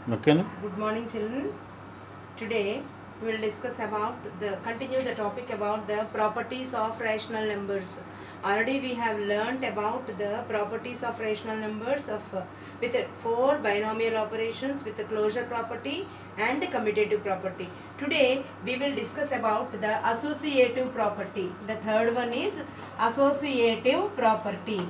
Okay. Good morning, children. Today we will discuss about continue the topic about the properties of rational numbers. Already we have learnt about the properties of rational numbers with four binomial operations with the closure property and commutative property. Today we will discuss about the associative property. The third one is associative property.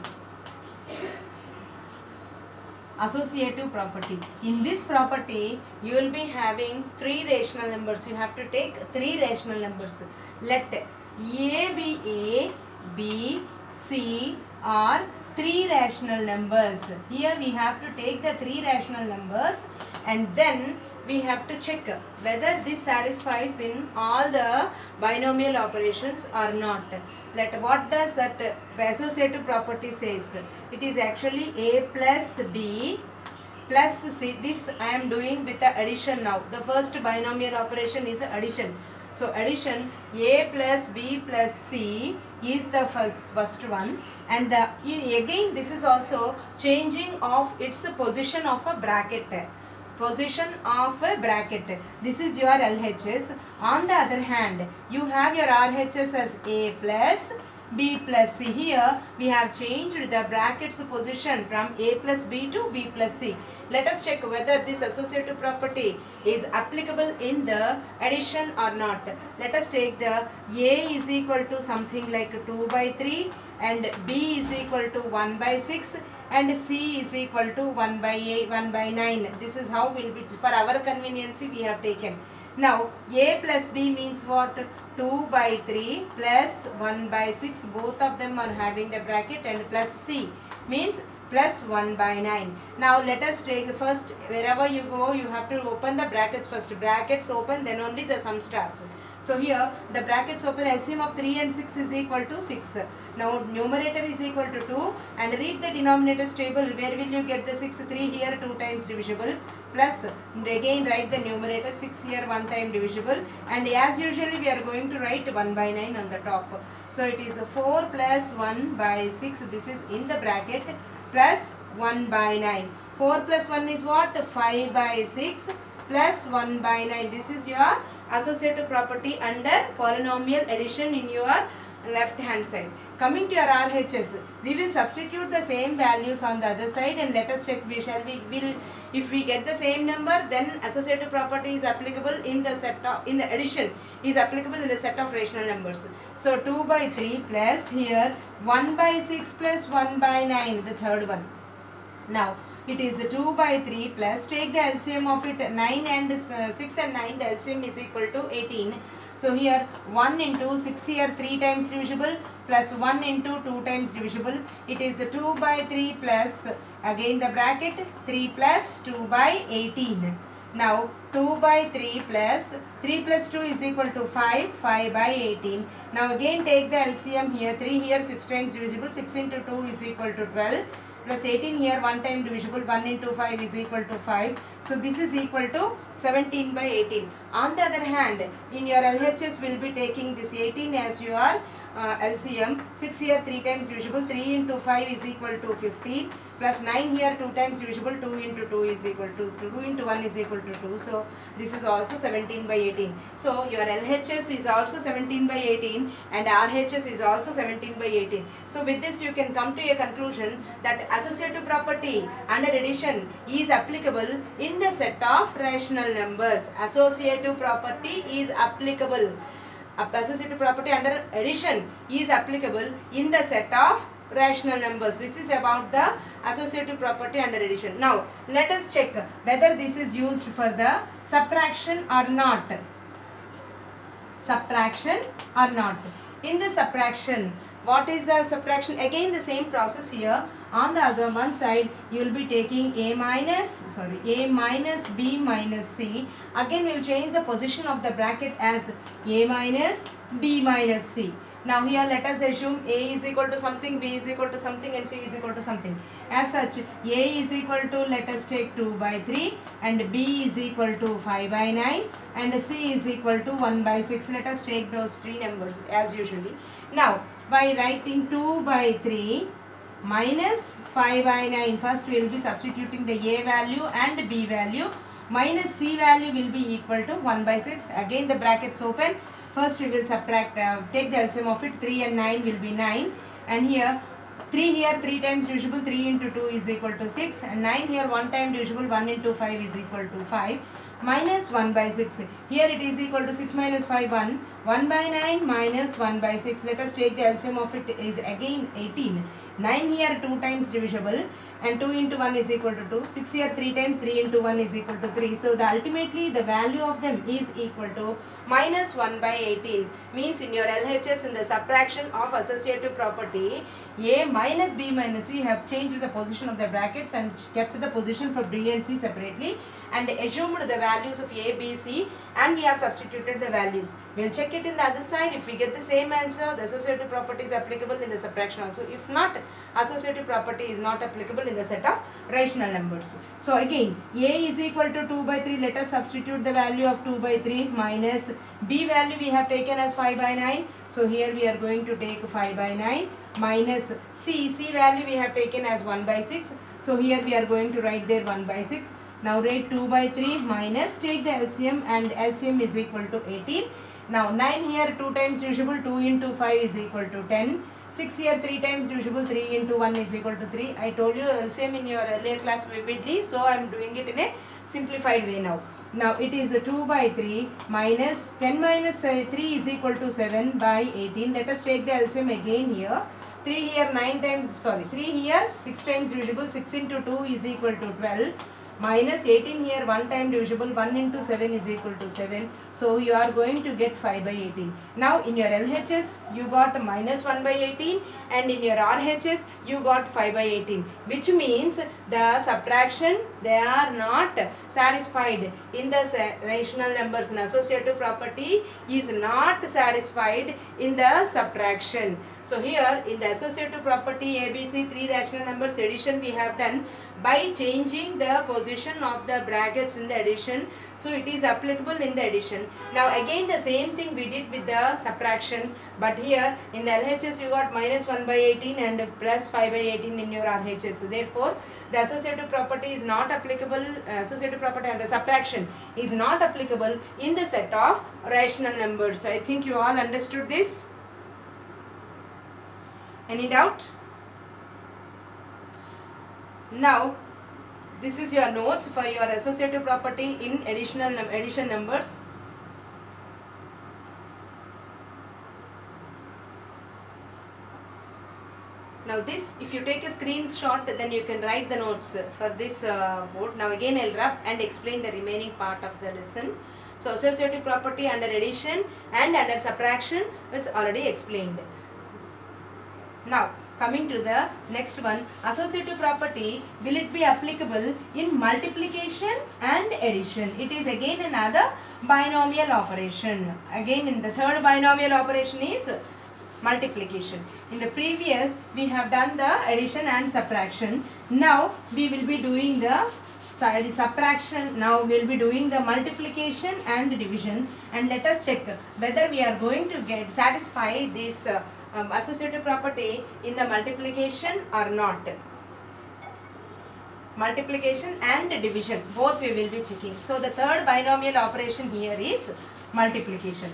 Associative property. In this property, you will be having three rational numbers. You have to take three rational numbers. Let A be A, B, C are three rational numbers. Here we have to take the three rational numbers and then we have to check whether this satisfies in all the binomial operations or not. What does that associative property says? It is actually A plus B plus C. This I am doing with the addition now. The first binomial operation is addition. So addition A plus B plus C is the first one, and again this is also changing of its position of a bracket. Position of a bracket. This is your LHS. On the other hand, you have your RHS as A plus B plus C. Here we have changed the brackets position from A plus B to B plus C. Let us check whether this associative property is applicable in the addition or not. Let us take the A is equal to something like 2 by 3 and B is equal to 1 by 6 and C is equal to 1 by 8, 1 by 9. This is how will be for our convenience we have taken. Now A plus B means what? 2 by 3 plus 1 by 6, both of them are having the bracket, and plus C means plus 1 by 9. Now let us take first, wherever you go you have to open the brackets first. Brackets open, then only the sum starts. So here the brackets open, LCM of 3 and 6 is equal to 6. Now numerator is equal to 2 and read the denominators table. Where will you get the 6? 3 here 2 times divisible, plus again write the numerator 6 here 1 time divisible, and as usually we are going to write 1 by 9 on the top. So it is 4 plus 1 by 6, this is in the bracket, plus 1 by 9. 4 plus 1 is what? 5 by 6 plus 1 by 9. This is your associative property under polynomial addition in your left hand side. Coming to your RHS, we will substitute the same values on the other side and let us check. If we get the same number, then associative property is applicable in the set of, in the addition is applicable in the set of rational numbers. So 2 by 3 plus here 1 by 6 plus 1 by 9, the third one. Now it is 2 by 3 plus, take the LCM of it, 9 and 6 and 9, the LCM is equal to 18. So here 1 into 6 here 3 times divisible plus 1 into 2 times divisible. It is 2 by 3 plus again the bracket 3 plus 2 by 18. Now 2 by 3 plus 3 plus 2 is equal to 5, 5 by 18. Now again take the LCM here, 3 here 6 times divisible, 6 into 2 is equal to 12. Plus 18 here 1 time divisible, 1 into 5 is equal to 5. So this is equal to 17 by 18. On the other hand, in your LHS will be taking this 18 as your LCM. 6 here 3 times divisible, 3 into 5 is equal to 15. Plus 9 here 2 times divisible, 2 into 2 is equal to 2 into 1 is equal to 2. So this is also 17 by 18. So your LHS is also 17 by 18 and RHS is also 17 by 18. So with this you can come to a conclusion that associative property under addition is applicable in the set of rational numbers. Associative property is applicable. Associative property under addition is applicable in the set of rational numbers. This is about the associative property under addition. Now let us check whether this is used for the subtraction or not. Subtraction or not. In the subtraction, what is the subtraction? Again the same process here. On the other one side you will be taking A minus B minus C. Again we will change the position of the bracket as A minus B minus C. Now here let us assume A is equal to something, B is equal to something and C is equal to something. As such, A is equal to, let us take 2 by 3 and B is equal to 5 by 9 and C is equal to 1 by 6. Let us take those three numbers as usually. Now by writing 2 by 3 minus 5 by 9. First we will be substituting the a value and b value, minus c value will be equal to 1 by 6. Again the brackets open. First we will subtract, take the LCM of it. 3 and 9 will be 9, and here 3 here 3 times divisible, 3 into 2 is equal to 6, and 9 here 1 time divisible, 1 into 5 is equal to 5, minus 1 by 6. Here it is equal to 6 minus 5, 1. 1 by 9 minus 1 by 6. Let us take the LCM of it is again 18. 9 here 2 times divisible, and 2 into 1 is equal to 2. 6 here 3 times, 3 into 1 is equal to 3. So ultimately the value of them is equal to minus 1 by 18. Means in your LHS, in the subtraction of associative property, a minus b minus we have changed the position of the brackets and kept the position for b and c separately, and assumed the values of a, b, c, and we have substituted the values. We will check it in the other side. If we get the same answer, the associative property is applicable in the subtraction also. If not, associative property is not applicable in the set of rational numbers. So again, a is equal to 2 by 3. Let us substitute the value of 2 by 3, minus b value we have taken as 5 by 9. So here we are going to take 5 by 9, minus c value we have taken as 1 by 6. So here we are going to write there 1 by 6. Now write 2 by 3 minus, take the LCM, and LCM is equal to 18. Now 9 here 2 times divisible, 2 into 5 is equal to 10. 6 here 3 times divisible, 3 into 1 is equal to 3. I told you LCM in your earlier class vividly, so I am doing it in a simplified way now. Now it is 2 by 3 minus 10 minus 3 is equal to 7 by 18. Let us take the LCM again here. 3 here 3 here 6 times divisible, 6 into 2 is equal to 12. Minus 18 here 1 time divisible, 1 into 7 is equal to 7. So you are going to get 5 by 18. Now in your LHS you got minus 1 by 18, and in your RHS you got 5 by 18, which means the subtraction, they are not satisfied in the rational numbers. An associative property is not satisfied in the subtraction. So here in the associative property ABC, 3 rational numbers addition we have done by changing the position of the brackets in the addition. So it is applicable in the addition. Now again the same thing we did with the subtraction, but here in the LHS you got minus 1 by 18 and plus 5 by 18 in your RHS. Therefore the associative property is not applicable, associative property under subtraction is not applicable in the set of rational numbers. I think you all understood this. Any doubt? Now this is your notes for your associative property in addition numbers. Now this, if you take a screenshot, then you can write the notes for this board. Now again I'll rub and explain the remaining part of the lesson. So associative property under addition and under subtraction was already explained. Now coming to the next one, associative property, will it be applicable in multiplication and addition? It is again another binomial operation. Again in the third binomial operation is multiplication. In the previous we have done the addition and subtraction. Now we will be doing the subtraction. Now we will be doing the multiplication and division, and let us check whether we are going to satisfy this associative property in the multiplication or not. Multiplication and division, both we will be checking. So the third binomial operation here is multiplication.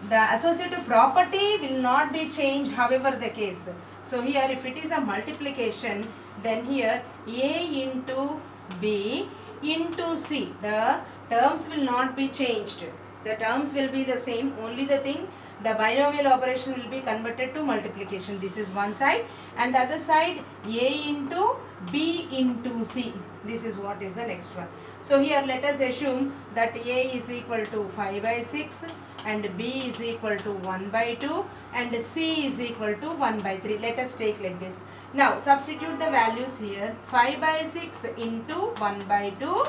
The associative property will not be changed, however the case. So here if it is a multiplication, then here A into B into C, the terms will not be changed. The terms will be the same, only the thing, the binomial operation will be converted to multiplication. This is one side, and the other side A into B into C. This is what is the next one. So here let us assume that A is equal to 5 by 6 and B is equal to 1 by 2 and C is equal to 1 by 3. Let us take like this. Now substitute the values here. 5 by 6 into 1 by 2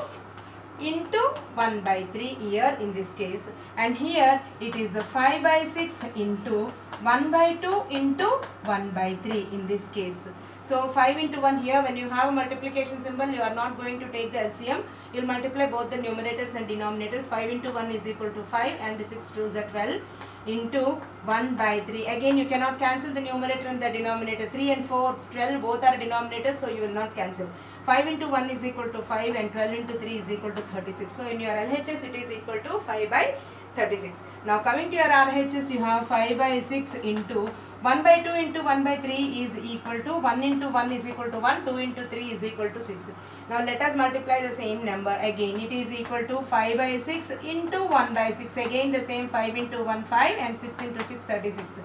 into 1 by 3 here in this case, and here it is a 5 by 6 into 1 by 2 into 1 by 3 in this case. So 5 into 1 here, when you have a multiplication symbol, you are not going to take the LCM. You will multiply both the numerators and denominators. 5 into 1 is equal to 5 and 6 2s are 12. into 1 by 3. Again you cannot cancel the numerator and the denominator. 3 and 4, 12 both are denominators, so you will not cancel. 5 into 1 is equal to 5 and 12 into 3 is equal to 36. So in your LHS it is equal to 5 by 36. Now coming to your RHS, you have 5 by 6 into 1 by 2 into 1 by 3 is equal to 1 into 1 is equal to 1, 2 into 3 is equal to 6. Now let us multiply the same number. Again it is equal to 5 by 6 into 1 by 6. Again the same 5 into 1 5 and 6 into 6 36.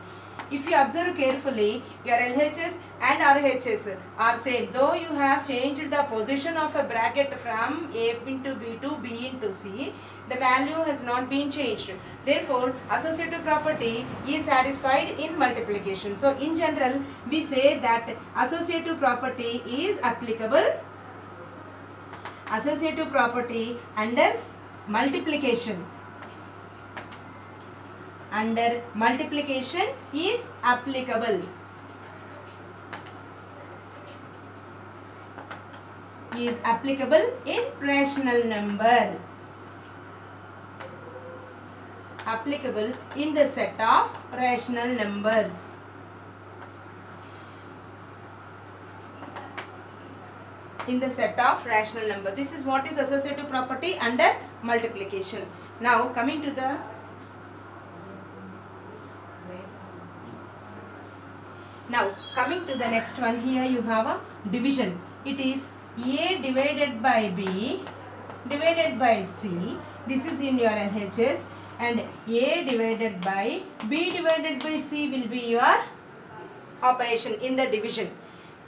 If you observe carefully, your LHS and RHS are same. Though you have changed the position of a bracket from A into B to B into C, the value has not been changed. Therefore, associative property is satisfied in multiplication. So, in general, we say that associative property is applicable. Associative property under multiplication. Under multiplication is applicable. Is applicable in rational number. Applicable in the set of rational numbers. In the set of rational number. This is what is associative property under multiplication. Now coming to the next one, here you have a division. It is A divided by B divided by C. This is in your LHS, and A divided by B divided by C will be your operation in the division.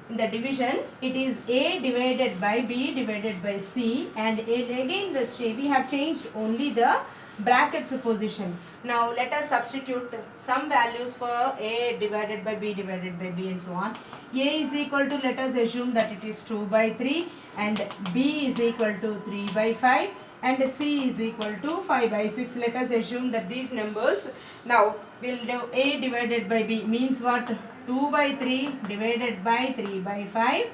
In the division, it is A divided by B divided by C, and again we have changed only the brackets position. Now let us substitute some values for A divided by B divided by B and so on. A is equal to, let us assume that it is 2 by 3, and B is equal to 3 by 5, and C is equal to 5 by 6. Let us assume that these numbers, now we'll do A divided by B means what? 2 by 3 divided by 3 by 5.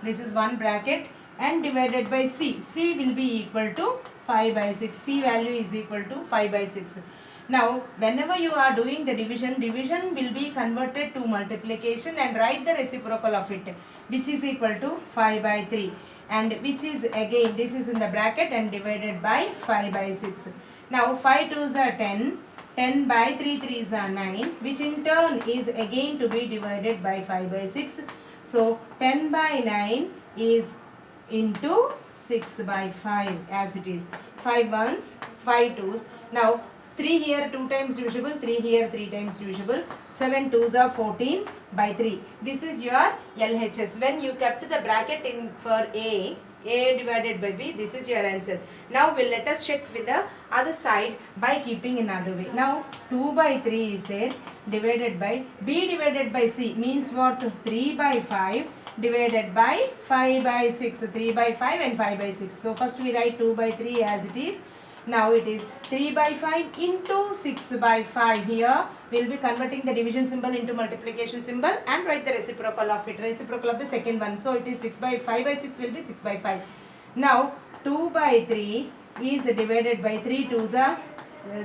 This is one bracket, and divided by C. C will be equal to 5 by 6. C value is equal to 5 by 6. Now, whenever you are doing the division will be converted to multiplication, and write the reciprocal of it, which is equal to 5 by 3, and which is again, this is in the bracket and divided by 5 by 6. Now, 5 2s are 10. 10 by 3 3s are 9, which in turn is again to be divided by 5 by 6. So, 10 by 9 is into 6 by 5 as it is. 5 ones, 5 twos. Now 3 here 2 times divisible, 3 here 3 times divisible. 7 twos are 14 by 3. This is your LHS. When you kept the bracket in for A divided by B, this is your answer. Now let us check with the other side by keeping another way. Now 2 by 3 is there, divided by B divided by C means what? 3 by 5 divided by 5 by 6. 3 by 5 and 5 by 6. So first we write 2 by 3 as it is. Now it is 3 by 5 into 6 by 5. Here we will be converting the division symbol into multiplication symbol and write the reciprocal of it, reciprocal of the second one. So it is 6 by 5 by 6 will be 6 by 5. Now 2 by 3 is divided by 3 2s are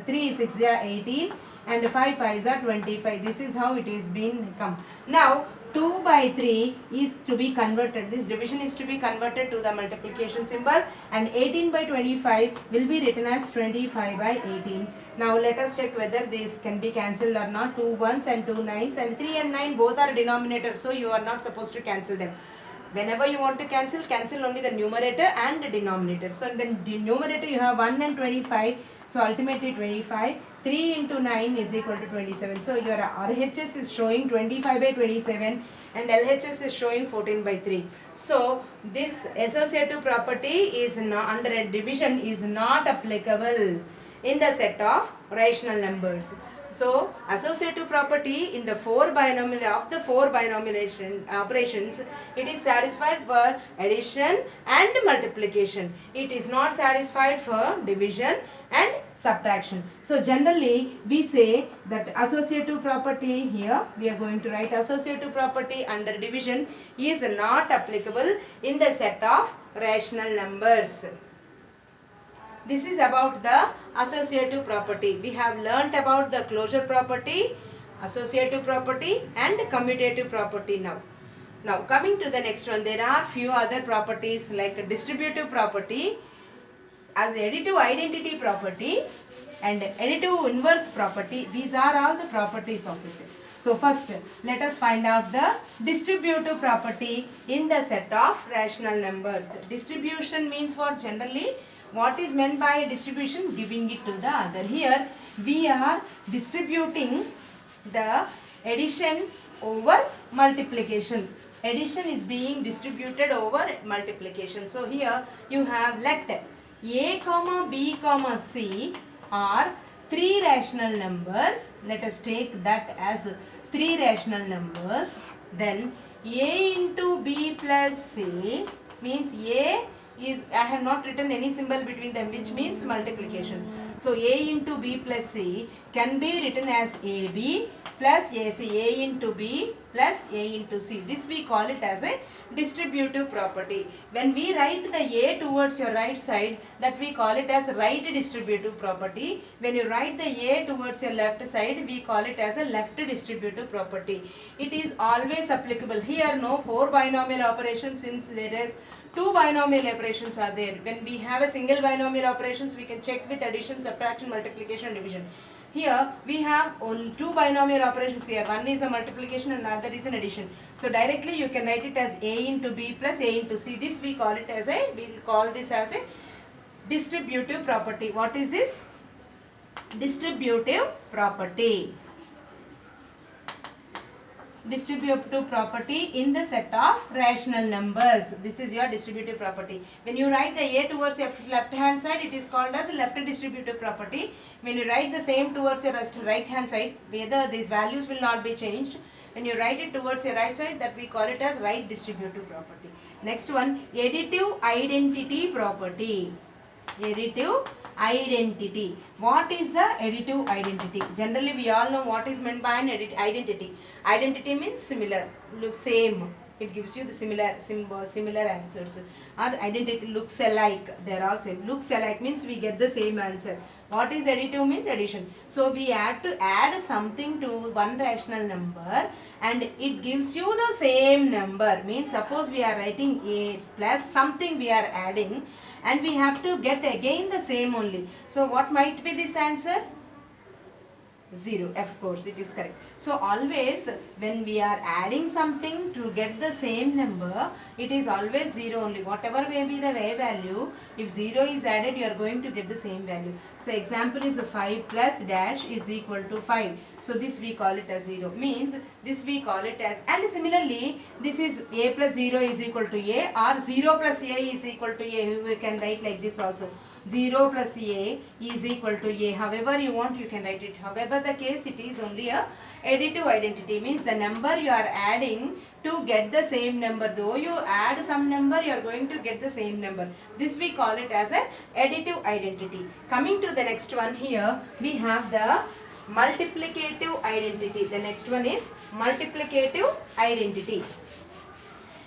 3 6 are 18 and 5 5s are 25. This is how it is been come. Now 2 by 3 is to be converted, this division is to be converted to the multiplication symbol, and 18 by 25 will be written as 25 by 18. Now let us check whether this can be cancelled or not. 2 1s and 2 9s, and 3 and 9 both are denominators, so you are not supposed to cancel them. Whenever you want to cancel only the numerator and the denominator. So in the numerator you have 1 and 25, so ultimately 25. 3 into 9 is equal to 27. So your RHS is showing 25 by 27 and LHS is showing 14 by 3. So this associative property is not, under a division is not applicable in the set of rational numbers. So associative property in the four binomial operations, it is satisfied for addition and multiplication. It is not satisfied for division and subtraction. So generally we say that associative property, here we are going to write associative property under division is not applicable in the set of rational numbers. This is about the associative property. We have learnt about the closure property, associative property and commutative property now. Now coming to the next one, there are few other properties like distributive property, as additive identity property and additive inverse property. These are all the properties of it. So first let us find out the distributive property in the set of rational numbers. Distribution means what? Generally what is meant by distribution? Giving it to the other. Here we are distributing the addition over multiplication. Addition is being distributed over multiplication. So here you have let a comma b comma c are three rational numbers. Let us take that as three rational numbers. Then a into b plus c means a is, I have not written any symbol between them, which means multiplication. So a into b plus c can be written as ab plus ac, a into b plus a into c. This we call it as a distributive property. When we write the a towards your right side, that we call it as right distributive property. When you write the a towards your left side, we call it as a left distributive property. It is always applicable. Here no 4 binomial operations, since there is 2 binomial operations are there. When we have a single binomial operations, we can check with addition, subtraction, multiplication, division. Here we have only 2 binomial operations here. One is a multiplication and another is an addition. So directly you can write it as a into b plus a into c. This we call it as a, we will call this as a distributive property. What is this? Distributive property. Distributive property in the set of rational numbers. This is your distributive property. When you write the a towards your left hand side, it is called as a left distributive property. When you write the same towards your right hand side, whether these values will not be changed. When you write it towards your right side, that we call it as right distributive property. Next one, additive identity property. Additive identity. What is the additive identity? Generally we all know what is meant by an identity. Identity means similar, look same. It gives you the similar answers. Or identity looks alike. There also looks alike means we get the same answer. What is additive means addition. So we have to add something to one rational number and it gives you the same number. Means suppose we are writing a plus something we are adding and we have to get again the same only. So what might be this answer? 0. Of course it is correct. So always when we are adding something to get the same number, it is always 0 only. Whatever may be the value, if 0 is added, you are going to get the same value. So example is 5 plus dash is equal to 5. So this we call it as 0. Means this we call it as, and similarly this is a plus 0 is equal to a, or 0 plus a is equal to a. We can write like this also. 0 plus a is equal to a. However you want, you can write it. However the case, it is only a additive identity. Means the number you are adding to get the same number. Though you add some number, you are going to get the same number. This we call it as an additive identity. Coming to the next one, here we have the multiplicative identity. The next one is multiplicative identity.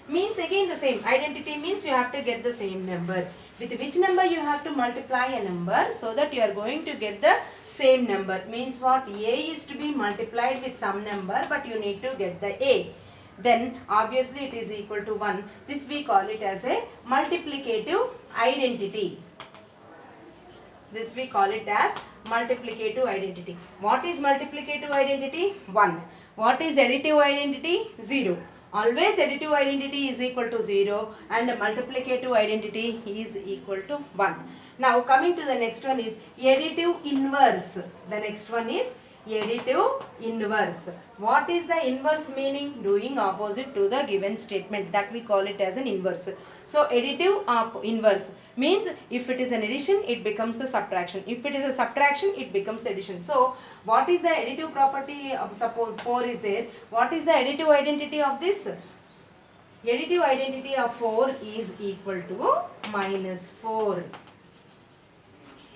Means again the same. Identity means you have to get the same number. With which number you have to multiply a number so that you are going to get the same number. Means what? A is to be multiplied with some number, but you need to get the a. Then obviously it is equal to 1. This we call it as a multiplicative identity. This we call it as multiplicative identity. What is multiplicative identity? 1. What is additive identity? 0. Always additive identity is equal to 0 and multiplicative identity is equal to 1. Now coming to the next one is additive inverse. The next one is additive inverse. What is the inverse meaning? Doing opposite to the given statement. That we call it as an inverse. So additive inverse means if it is an addition, it becomes the subtraction. If it is a subtraction, it becomes the addition. So what is the additive property of, suppose 4 is there. What is the additive identity of this? Additive identity of 4 is equal to minus 4.